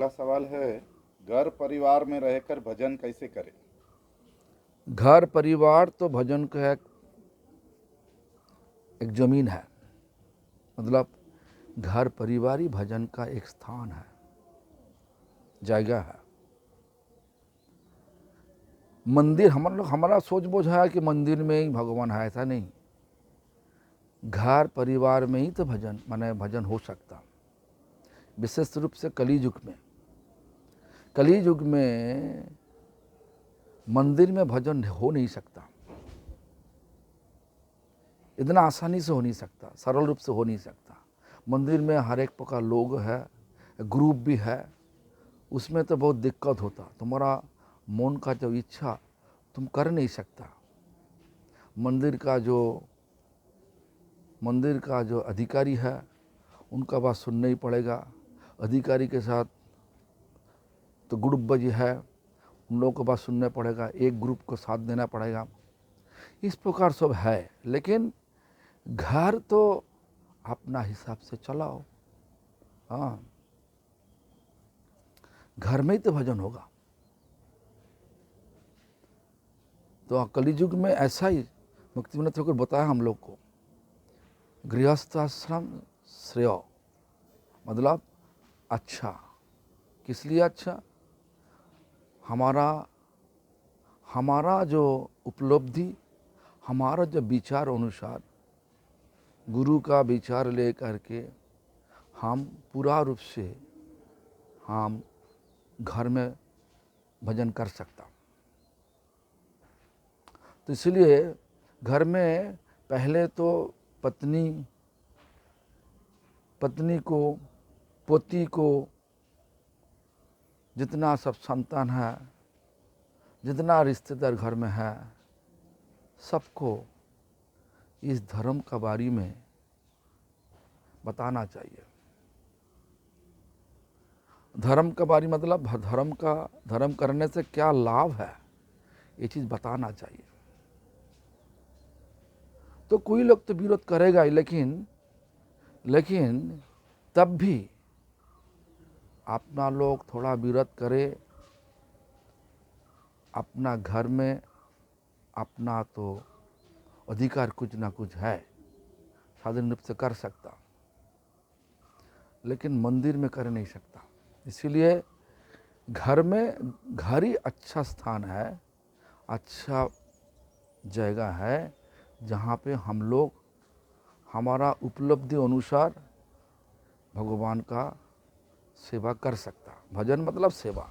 अगला सवाल है, घर परिवार में रहकर भजन कैसे करें। घर परिवार तो भजन का एक जमीन है। मतलब घर परिवार ही भजन का एक स्थान है, जगह है। मंदिर हमारा सोच बोझ है कि मंदिर में ही भगवान है, ऐसा नहीं। घर परिवार में ही तो भजन हो सकता। विशेष रूप से कली युग में मंदिर में भजन हो नहीं सकता, इतना आसानी से हो नहीं सकता, सरल रूप से हो नहीं सकता। मंदिर में हर एक प्रकार लोग है, ग्रुप भी है, उसमें तो बहुत दिक्कत होता। तुम्हारा मन का जो इच्छा तुम कर नहीं सकता। मंदिर का जो अधिकारी है उनका बात सुनना ही पड़ेगा। अधिकारी के साथ तो ग्रुप बजी है, उन लोगों को बात सुनना पड़ेगा, एक ग्रुप को साथ देना पड़ेगा। इस प्रकार सब है। लेकिन घर तो अपना हिसाब से चलाओ। हाँ, घर में ही तो भजन होगा। तो कलियुग में ऐसा ही मुक्तिविनोद ठाकुर बताया हम लोग को, गृहस्थ आश्रम श्रेय, मतलब अच्छा। किस लिए अच्छा? हमारा जो उपलब्धि, हमारा जो विचार अनुसार गुरु का विचार लेकर के हम पूरा रूप से हम घर में भजन कर सकता। तो इसलिए घर में पहले तो पत्नी को, पोती को, जितना सब संतान है, जितना रिश्तेदार घर में है, सबको इस धर्म के बारे में बताना चाहिए। धर्म का बारे मतलब धर्म करने से क्या लाभ है, ये चीज़ बताना चाहिए। तो कोई लोग तो विरोध करेगा ही, लेकिन तब भी अपना लोग थोड़ा विरोध करे, अपना घर में अपना तो अधिकार कुछ ना कुछ है, साधारण रूप से कर सकता, लेकिन मंदिर में कर नहीं सकता। इसीलिए घर ही अच्छा स्थान है, अच्छा जगह है, जहाँ पे हम लोग हमारा उपलब्धि अनुसार भगवान का सेवा कर सकता। भजन मतलब सेवा।